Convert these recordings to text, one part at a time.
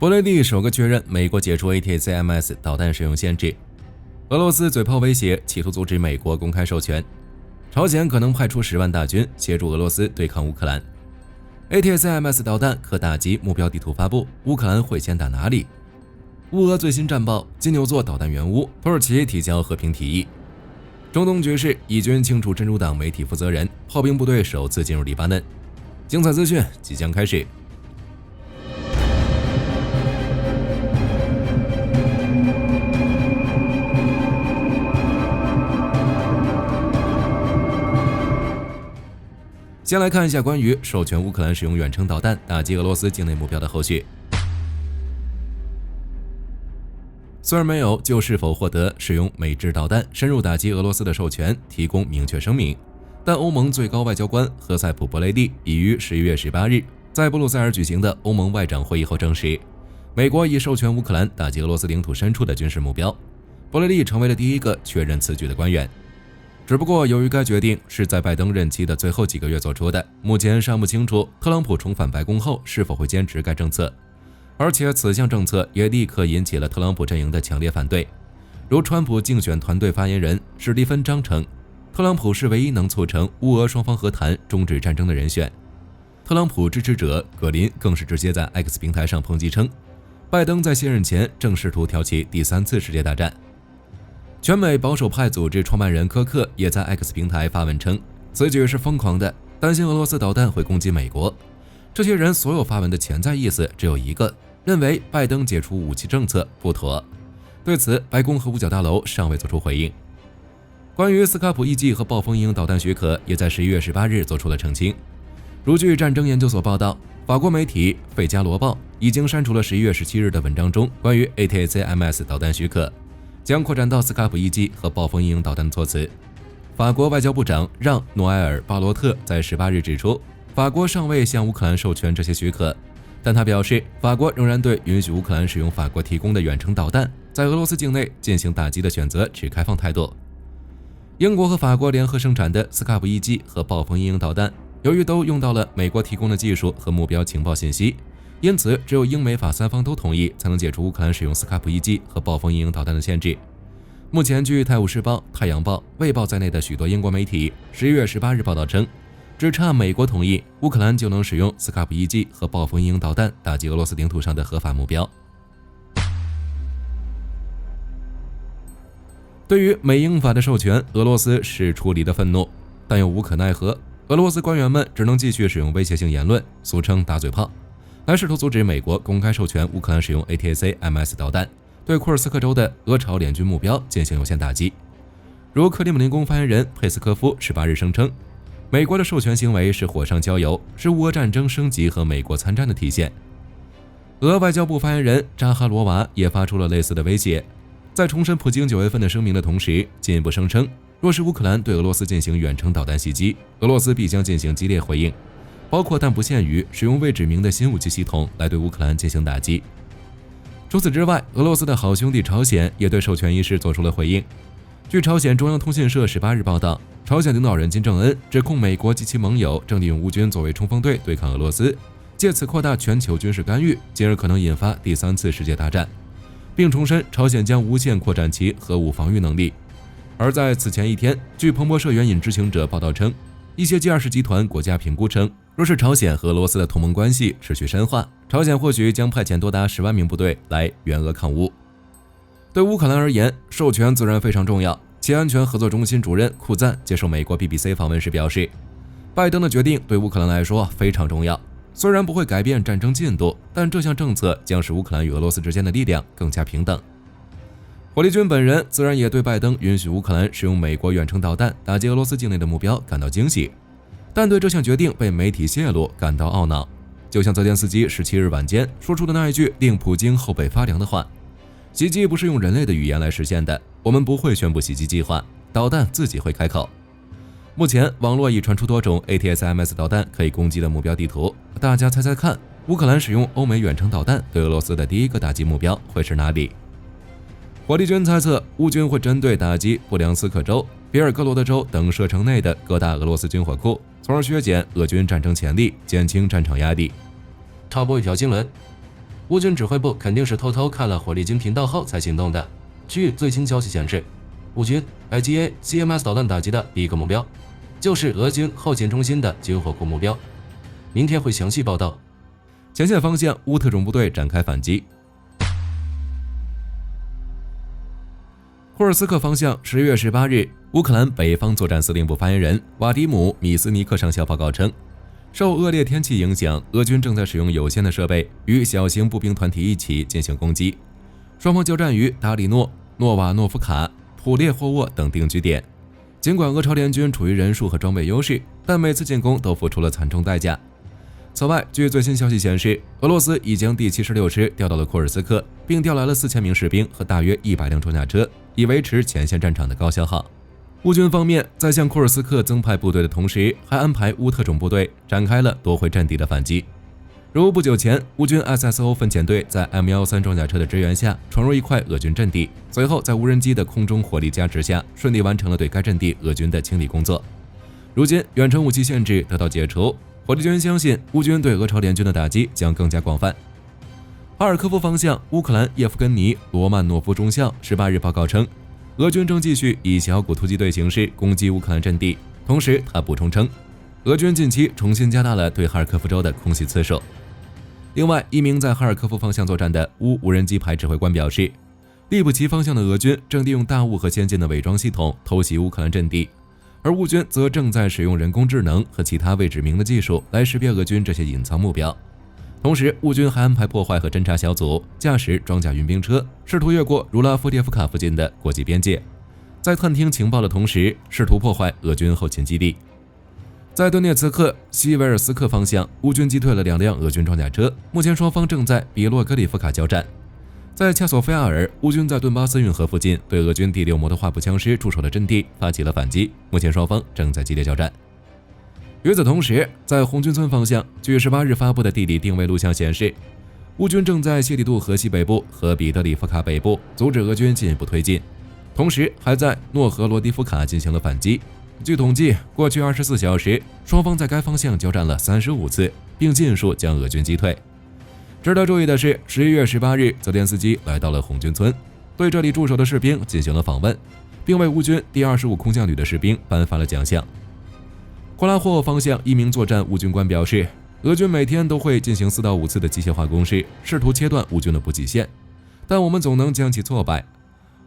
勃雷利首个确认美国解除 ATACMS 导弹使用限制。俄罗斯嘴炮威胁，企图阻止美国公开授权。朝鲜可能派出10万大军协助俄罗斯对抗乌克兰。ATACMS 导弹可打击目标地图发布，乌克兰会先打哪里？乌俄最新战报：金牛座导弹援乌，土耳其提交和平提议。中东局势，以军清除真主党媒体负责人，炮兵部队首次进入黎巴嫩。精彩资讯即将开始。先来看一下关于授权乌克兰使用远程导弹打击俄罗斯境内目标的后续。虽然没有就是否获得使用美制导弹深入打击俄罗斯的授权提供明确声明，但欧盟最高外交官何塞普·博雷利已于11月18日在布鲁塞尔举行的欧盟外长会议后证实，美国已授权乌克兰打击俄罗斯领土深处的军事目标。博雷利成为了第一个确认此举的官员。只不过，由于该决定是在拜登任期的最后几个月做出的，目前尚不清楚特朗普重返白宫后是否会坚持该政策。而且，此项政策也立刻引起了特朗普阵营的强烈反对。如川普竞选团队发言人史蒂芬·张称，特朗普是唯一能促成乌俄双方和谈终止战争的人选。特朗普支持者葛林更是直接在 X 平台上抨击称，拜登在卸任前正试图挑起第3次世界大战。全美保守派组织创办人科克也在 X 平台发文称，此举是疯狂的，担心俄罗斯导弹会攻击美国。这些人所有发文的潜在意思只有一个，认为拜登解除武器政策不妥。对此，白宫和五角大楼尚未做出回应。关于斯卡普 1G 和暴风鹰导弹许可也在11月18日做出了澄清。如据战争研究所报道，法国媒体《费加罗报》已经删除了11月17日的文章中关于 ATACMS 导弹许可，将扩展到斯卡普 1G 和暴风鹰导弹的措辞。法国外交部长让·诺埃尔·巴罗特在18日指出，法国尚未向乌克兰授权这些许可，但他表示，法国仍然对允许乌克兰使用法国提供的远程导弹在俄罗斯境内进行打击的选择持开放态度。英国和法国联合生产的斯卡普 1G 和暴风鹰导弹，由于都用到了美国提供的技术和目标情报信息，因此只有英美法3方都同意才能解除乌克兰使用斯卡普 1G 和暴风鹰导弹的限制。目前，据《泰晤士报》、《太阳报》、《卫报》在内的许多英国媒体11月18日报道称，只差美国同意，乌克兰就能使用斯卡普 1G 和暴风鹰导弹打击俄罗斯领土上的合法目标。对于美英法的授权，俄罗斯是出离的愤怒，但又无可奈何。俄罗斯官员们只能继续使用威胁性言论，俗称打嘴炮，来试图阻止美国公开授权乌克兰使用 ATACMS 导弹，对库尔斯克州的俄朝联军目标进行有限打击。如克里姆林宫发言人佩斯科夫18日声称，美国的授权行为是火上浇油，是乌俄战争升级和美国参战的体现。俄外交部发言人扎哈罗娃也发出了类似的威胁，在重申普京9月份的声明的同时，进一步声称，若是乌克兰对俄罗斯进行远程导弹袭击，俄罗斯必将进行激烈回应，包括但不限于使用未指明的新武器系统来对乌克兰进行打击。除此之外，俄罗斯的好兄弟朝鲜也对授权一事做出了回应。据朝鲜中央通讯社18日报道，朝鲜领导人金正恩指控美国及其盟友正利用乌军作为冲锋队对抗俄罗斯，借此扩大全球军事干预，进而可能引发第3次世界大战，并重申朝鲜将无限扩展其核武防御能力。而在此前一天，据彭博社援引知情者报道称，一些 G20 集团国家评估称，若是朝鲜和俄罗斯的同盟关系持续深化，朝鲜或许将派遣多达10万名部队来援俄抗乌。对乌克兰而言，授权自然非常重要。其安全合作中心主任库赞接受美国 BBC 访问时表示，拜登的决定对乌克兰来说非常重要，虽然不会改变战争进度，但这项政策将使乌克兰与俄罗斯之间的力量更加平等。火力军本人自然也对拜登允许乌克兰使用美国远程导弹打击俄罗斯境内的目标感到惊喜，但对这项决定被媒体泄露感到懊恼。就像泽连斯基17日晚间说出的那一句令普京后背发凉的话，袭击不是用人类的语言来实现的，我们不会宣布袭击计划，导弹自己会开口。目前网络已传出多种 ATACMS 导弹可以攻击的目标地图，大家猜猜看，乌克兰使用欧美远程导弹对俄罗斯的第一个打击目标会是哪里？火力军猜测，乌军会针对打击布良斯克州、别尔哥罗德州等射程内的各大俄罗斯军火库，从而削减俄军战争潜力，减轻战场压力。插播一条新闻，乌军指挥部肯定是偷偷看了火力军频道后才行动的。据最新消息显示，乌军 IGA-CMS 导弹打击的第一个目标，就是俄军后勤中心的军火库目标。明天会详细报道。前线方向，乌特种部队展开反击。库尔斯克方向，10月18日，乌克兰北方作战司令部发言人瓦迪姆·米斯尼克上校报告称，受恶劣天气影响，俄军正在使用有限的设备与小型步兵团体一起进行攻击。双方交战于达里诺、诺瓦诺夫卡、普列霍沃等定居点。尽管俄朝联军处于人数和装备优势，但每次进攻都付出了惨重代价。此外，据最新消息显示，俄罗斯已将第76师调到了库尔斯克，并调来了4000名士兵和大约100辆装甲车，以维持前线战场的高消耗。乌军方面在向库尔斯克增派部队的同时，还安排乌特种部队展开了夺回阵地的反击。如不久前，乌军 SSO 分遣队在 M13装甲车的支援下闯入一块俄军阵地，随后在无人机的空中火力加持下，顺利完成了对该阵地俄军的清理工作。如今，远程武器限制得到解除，火力军相信乌军对俄朝联军的打击将更加广泛。哈尔科夫方向，乌克兰叶夫根尼·罗曼诺夫中校18日报告称，俄军正继续以小股突击队形式攻击乌克兰阵地。同时，他补充称，俄军近期重新加大了对哈尔科夫州的空袭次数。另外，一名在哈尔科夫方向作战的乌无人机排指挥官表示，利布奇方向的俄军正利用大雾和先进的伪装系统偷袭乌克兰阵地，而乌军则正在使用人工智能和其他未指明的技术来识别俄军这些隐藏目标。同时，乌军还安排破坏和侦察小组驾驶装甲运兵车，试图越过如拉夫列夫卡附近的国际边界，在探听情报的同时，试图破坏俄军后勤基地。在顿涅茨克西维尔斯克方向，乌军击退了2辆俄军装甲车，目前双方正在比洛格里夫卡交战。在恰索菲亚尔，乌军在顿巴斯运河附近对俄军第6摩托化步枪师驻守的阵地发起了反击，目前双方正在激烈交战。与此同时，在红军村方向，据18日发布的地理定位录像显示，乌军正在谢里杜河西北部和彼得里夫卡北部阻止俄军进一步推进，同时还在诺和罗迪夫卡进行了反击。据统计，过去24小时，双方在该方向交战了35次，并尽数将俄军击退。值得注意的是，11月18日，泽连斯基来到了红军村，对这里驻守的士兵进行了访问，并为乌军第25空降旅的士兵颁发了奖项。库拉霍沃方向，一名作战乌军官表示，俄军每天都会进行4到5次的机械化攻势，试图切断乌军的补给线，但我们总能将其挫败。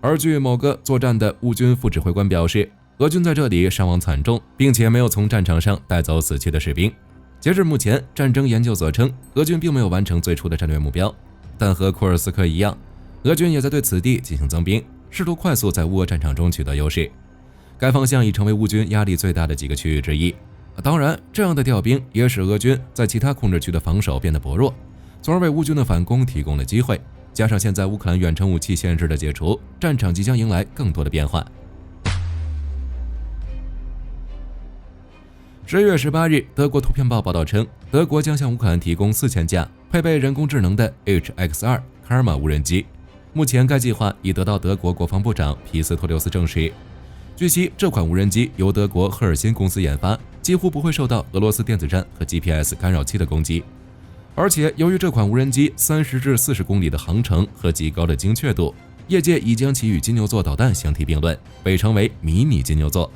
而据某个作战的乌军副指挥官表示，俄军在这里伤亡惨重，并且没有从战场上带走死去的士兵。截至目前，战争研究所称，俄军并没有完成最初的战略目标，但和库尔斯克一样，俄军也在对此地进行增兵，试图快速在乌俄战场中取得优势。该方向已成为乌军压力最大的几个区域之一。当然，这样的调兵也使俄军在其他控制区的防守变得薄弱，从而为乌军的反攻提供了机会。加上现在乌克兰远程武器限制的解除，战场即将迎来更多的变化。10月18日，德国图片报报道称，德国将向乌克兰提供4000架配备人工智能的 HX2 卡尔玛无人机。目前，该计划已得到德国国防部长皮斯托留斯证实。据悉，这款无人机由德国赫尔辛公司研发，几乎不会受到俄罗斯电子战和 GPS 干扰器的攻击。而且，由于这款无人机30至40公里的航程和极高的精确度，业界已将其与金牛座导弹相提并论，被称为迷你金牛座。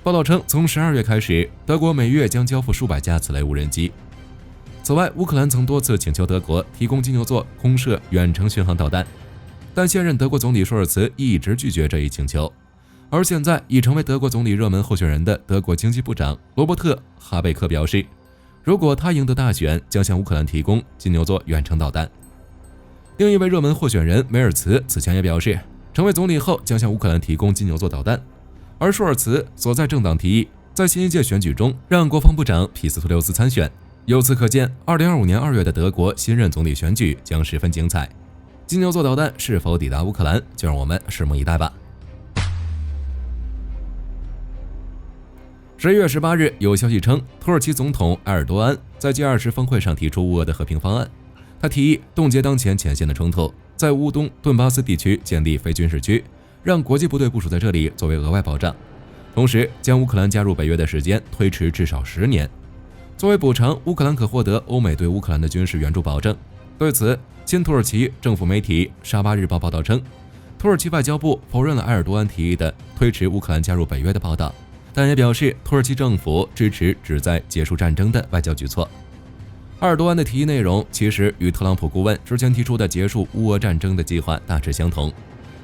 报道称，从12月开始，德国每月将交付数百架此类无人机。此外，乌克兰曾多次请求德国提供金牛座空射远程巡航导弹，但现任德国总理舒尔茨一直拒绝这一请求。而现在已成为德国总理热门候选人的德国经济部长罗伯特·哈贝克表示，如果他赢得大选，将向乌克兰提供金牛座远程导弹。另一位热门候选人梅尔茨此前也表示，成为总理后将向乌克兰提供金牛座导弹。而舒尔茨所在政党提议在新一届选举中让国防部长皮斯托留斯参选。由此可见，2025年2月的德国新任总理选举将十分精彩。金牛座导弹是否抵达乌克兰，就让我们拭目以待吧。11月18日，有消息称，土耳其总统埃尔多安在 G20 峰会上提出乌俄的和平方案。他提议冻结当前前线的冲突，在乌东顿巴斯地区建立非军事区，让国际部队部署在这里作为额外保障，同时将乌克兰加入北约的时间推迟至少10年。作为补偿，乌克兰可获得欧美对乌克兰的军事援助保证，对此，亲土耳其政府媒体沙巴日报报道称，土耳其外交部否认了埃尔多安提议的推迟乌克兰加入北约的报道，但也表示土耳其政府支持旨在结束战争的外交举措。埃尔多安的提议内容其实与特朗普顾问之前提出的结束乌俄战争的计划大致相同，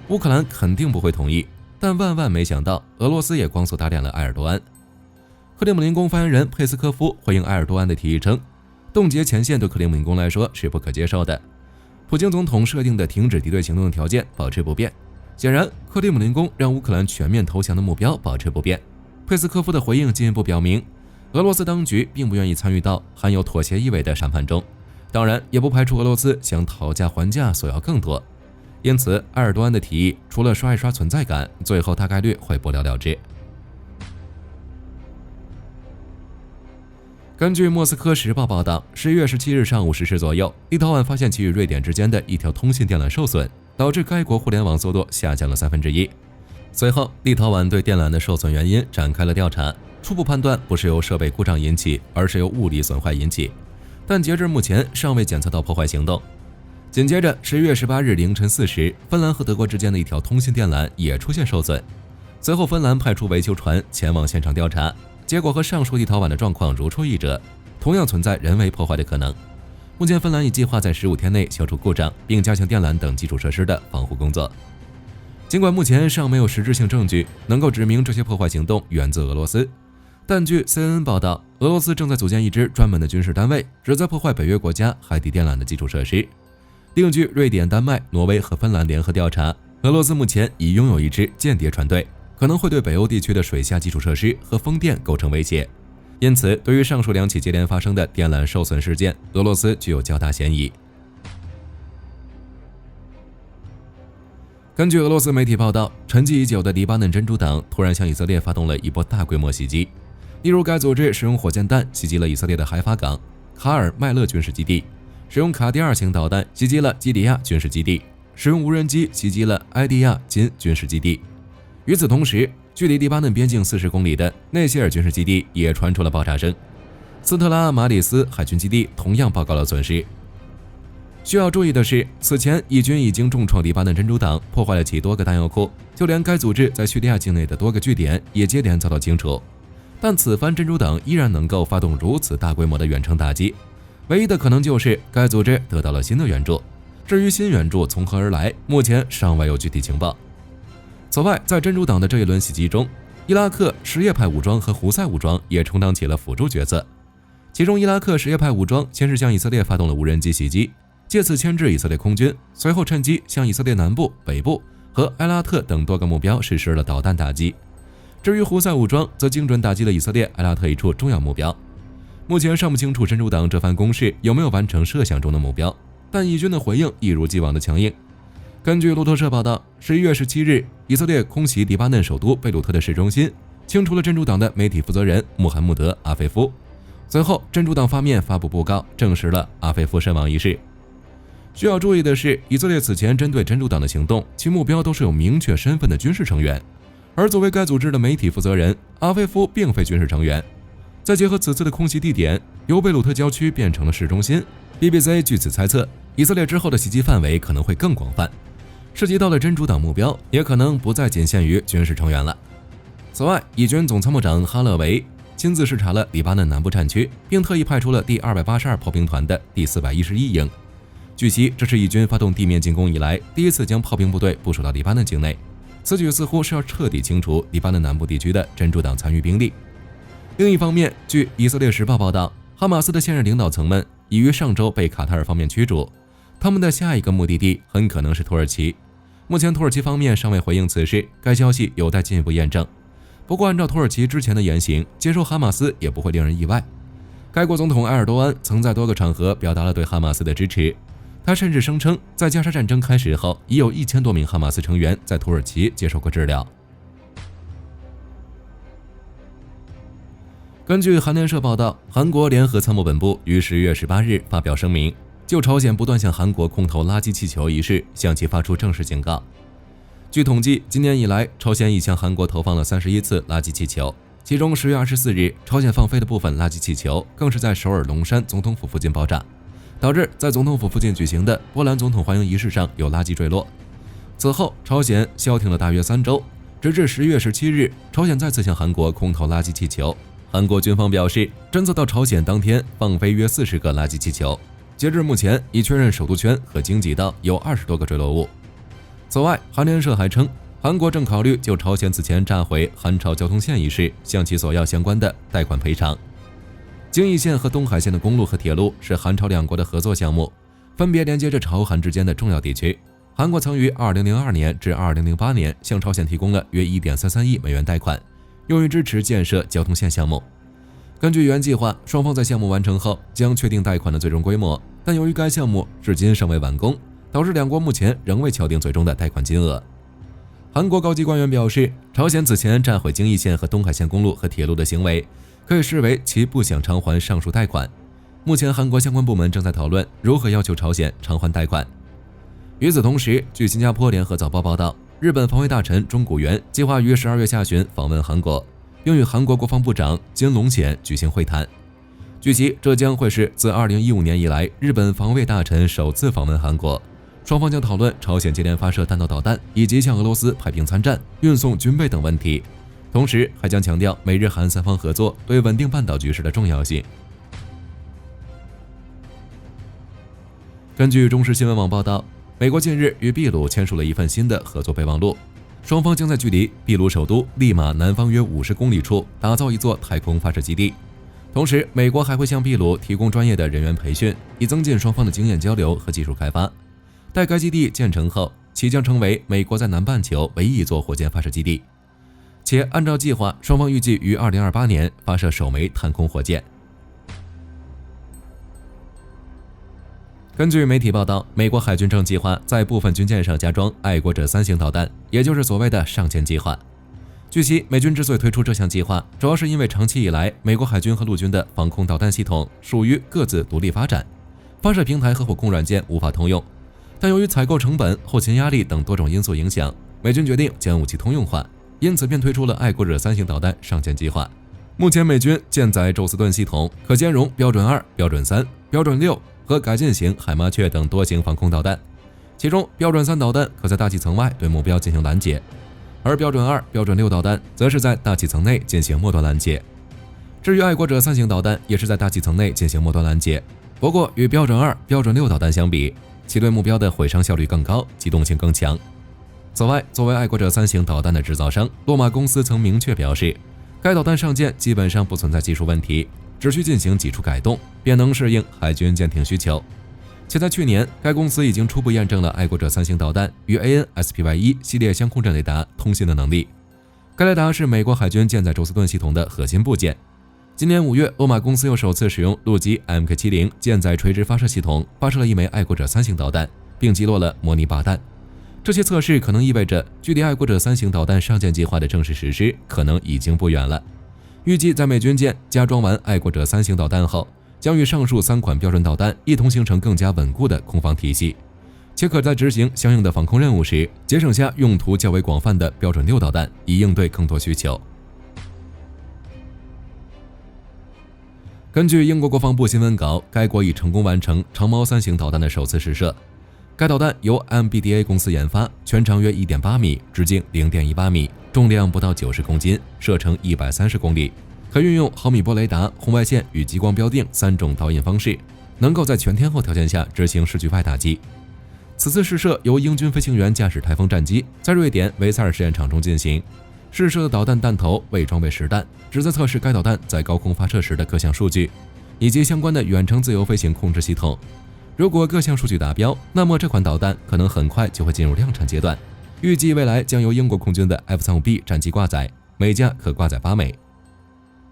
乌克兰肯定不会同意，但万万没想到俄罗斯也光速打脸了埃尔多安。克里姆林宫发言人佩斯科夫回应埃尔多安的提议称，冻结前线对克里姆林宫来说是不可接受的，普京总统设定的停止敌对行动的条件保持不变。显然，克里姆林宫让乌克兰全面投降的目标保持不变。佩斯科夫的回应进一步表明，俄罗斯当局并不愿意参与到含有妥协意味的谈判中，当然也不排除俄罗斯想讨价还价索要更多。因此，埃尔多安的提议除了刷一刷存在感，最后大概率会不了了之。根据莫斯科时报报道，11月17日上午10时左右，立陶宛发现其与瑞典之间的一条通信电缆受损，导致该国互联网速度下降了1/3。随后，立陶宛对电缆的受损原因展开了调查，初步判断不是由设备故障引起，而是由物理损坏引起，但截至目前尚未检测到破坏行动。紧接着，11月18日凌晨4时，芬兰和德国之间的一条通信电缆也出现受损。随后，芬兰派出维修船前往现场调查，结果和上述立陶宛的状况如出一辙，同样存在人为破坏的可能。目前，芬兰已计划在15天内消除故障，并加强电缆等基础设施的防护工作。尽管目前尚没有实质性证据能够指明这些破坏行动源自俄罗斯，但据 CNN 报道，俄罗斯正在组建一支专门的军事单位，旨在破坏北约国家海底电缆的基础设施。另据瑞典、丹麦、挪威和芬兰联合调查，俄罗斯目前已拥有一支间谍船队，可能会对北欧地区的水下基础设施和风电构成威胁。因此，对于上述2起接连发生的电缆受损事件，俄罗斯具有较大嫌疑。根据俄罗斯媒体报道，沉寂已久的黎巴嫩真主党突然向以色列发动了一波大规模袭击。例如，该组织使用火箭弹袭击了以色列的海法港、卡尔麦勒军事基地，使用卡第2型导弹袭击了基里亚军事基地，使用无人机袭击了埃蒂亚金军事基地。与此同时，距离黎巴嫩边境40公里的内谢尔军事基地也传出了爆炸声。斯特拉马里斯海军基地同样报告了损失。需要注意的是，此前以军已经重创黎巴嫩真主党，破坏了其多个弹药库，就连该组织在叙利亚境内的多个据点也接连遭到清除。但此番真主党依然能够发动如此大规模的远程打击，唯一的可能就是该组织得到了新的援助。至于新援助从何而来，目前尚未有具体情报。此外，在真主党的这一轮袭击中，伊拉克什叶派武装和胡塞武装也充当起了辅助角色。其中，伊拉克什叶派武装先是向以色列发动了无人机袭击，借此牵制以色列空军，随后趁机向以色列南部、北部和埃拉特等多个目标实施了导弹打击。至于胡塞武装，则精准打击了以色列埃拉特一处重要目标。目前尚不清楚真主党这番攻势有没有完成设想中的目标，但以军的回应一如既往的强硬。根据路透社报道，11月17日，以色列空袭黎巴嫩首都贝鲁特的市中心，清除了真主党的媒体负责人穆罕默德·阿菲夫。随后，真主党方面发布布告，证实了阿菲夫身亡一事。需要注意的是，以色列此前针对真主党的行动，其目标都是有明确身份的军事成员，而作为该组织的媒体负责人，阿菲夫并非军事成员。再结合此次的空袭地点由贝鲁特郊区变成了市中心， BBC 据此猜测，以色列之后的袭击范围可能会更广泛，涉及到了真主党目标，也可能不再仅限于军事成员了。此外，以军总参谋长哈勒维亲自视察了黎巴嫩南部战区，并特意派出了第282炮兵团的第411营。据悉，这是以军发动地面进攻以来第一次将炮兵部队部署到黎巴嫩境内，此举似乎是要彻底清除黎巴嫩南部地区的真主党残余兵力。另一方面，据以色列时报报道，哈马斯的现任领导层们已于上周被卡塔尔方面驱逐，他们的下一个目的地很可能是土耳其。目前土耳其方面尚未回应此事，该消息有待进一步验证。不过按照土耳其之前的言行，接收哈马斯也不会令人意外。该国总统埃尔多安曾在多个场合表达了对哈马斯的支持，他甚至声称在加沙战争开始后，已有1000多名哈马斯成员在土耳其接受过治疗。根据韩联社报道，韩国联合参谋本部于11月18日发表声明，就朝鲜不断向韩国空投垃圾气球一事向其发出正式警告。据统计，今年以来，朝鲜已向韩国投放了31次垃圾气球，其中10月24日，朝鲜放飞的部分垃圾气球更是在首尔龙山总统府附近爆炸。导致在总统府附近举行的波兰总统欢迎仪式上有垃圾坠落。此后，朝鲜消停了大约3周，直至10月17日，朝鲜再次向韩国空投垃圾气球。韩国军方表示，侦测到朝鲜当天放飞约40个垃圾气球。截至目前，已确认首都圈和京畿道有20多个坠落物。此外，韩联社还称，韩国正考虑就朝鲜此前炸毁韩朝交通线一事向其索要相关的贷款赔偿。京义线和东海线的公路和铁路是韩朝两国的合作项目，分别连接着朝韩之间的重要地区。韩国曾于2002年至2008年向朝鲜提供了约1.33亿美元贷款，用于支持建设交通线项目。根据原计划，双方在项目完成后将确定贷款的最终规模，但由于该项目至今尚未完工，导致两国目前仍未敲定最终的贷款金额。韩国高级官员表示，朝鲜此前炸毁京义线和东海线公路和铁路的行为，可以视为其不想偿还上述贷款。目前，韩国相关部门正在讨论如何要求朝鲜偿还贷款。与此同时，据新加坡联合早报报道，日本防卫大臣中谷元计划于12月下旬访问韩国，并与韩国国防部长金龙显举行会谈。据悉，这将会是自2015年以来日本防卫大臣首次访问韩国。双方将讨论朝鲜接连发射弹道导弹以及向俄罗斯派兵参战、运送军备等问题，同时还将强调美日韩三方合作对稳定半岛局势的重要性。根据中时新闻网报道，美国近日与秘鲁签署了一份新的合作备忘录，双方将在距离秘鲁首都利马南方约50公里处打造一座太空发射基地。同时，美国还会向秘鲁提供专业的人员培训，以增进双方的经验交流和技术开发。待该基地建成后，其将成为美国在南半球唯一一座火箭发射基地。且按照计划，双方预计于2028年发射首枚探空火箭。根据媒体报道，美国海军正计划在部分军舰上加装爱国者3型导弹，也就是所谓的上舰计划。据悉，美军之所以推出这项计划，主要是因为长期以来，美国海军和陆军的防空导弹系统属于各自独立发展，发射平台和火控软件无法通用。但由于采购成本、后勤压力等多种因素影响，美军决定将武器通用化，因此便推出了爱国者3型导弹上舰计划。目前，美军舰载宙斯盾系统可兼容标准2、标准3、标准6和改进型海麻雀等多型防空导弹，其中标准3导弹可在大气层外对目标进行拦截，而标准2、标准6导弹则是在大气层内进行末端拦截。至于爱国者3型导弹，也是在大气层内进行末端拦截，不过与标准2、标准6导弹相比，其对目标的毁伤效率更高，机动性更强。此外，作为爱国者3型导弹的制造商，洛马公司曾明确表示，该导弹上舰基本上不存在技术问题，只需进行几处改动，便能适应海军舰艇需求。且在去年，该公司已经初步验证了爱国者3型导弹与 AN/SPY-1 系列相控阵雷达通信的能力。该雷达是美国海军舰载宙斯盾系统的核心部件。今年5月，洛马公司又首次使用陆基 MK70 舰载垂直发射系统发射了一枚爱国者3型导弹，并击落了模拟靶弹。这些测试可能意味着，距离爱国者3型导弹上舰计划的正式实施可能已经不远了。预计在美军舰加装完爱国者3型导弹后，将与上述3款标准导弹一同形成更加稳固的空防体系，且可在执行相应的防空任务时，节省下用途较为广泛的标准6导弹，以应对更多需求。根据英国国防部新闻稿，该国已成功完成长矛3型导弹的首次试射。该导弹由 MBDA 公司研发，全长约 1.8 米，直径 0.18 米，重量不到90公斤，射程130公里，可运用毫米波雷达、红外线与激光标定3种导引方式，能够在全天候条件下执行视距外打击。此次试射由英军飞行员驾驶台风战机在瑞典维塞尔试验场中进行。试射的导弹弹头未装备实弹，旨在测试该导弹在高空发射时的各项数据，以及相关的远程自由飞行控制系统。如果各项数据达标，那么这款导弹可能很快就会进入量产阶段，预计未来将由英国空军的 F-35B 战机挂载，每架可挂载8枚。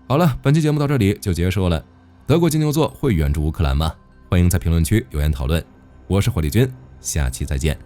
好了，本期节目到这里就结束了。德国金牛座会援助乌克兰吗？欢迎在评论区留言讨论。我是火力军，下期再见。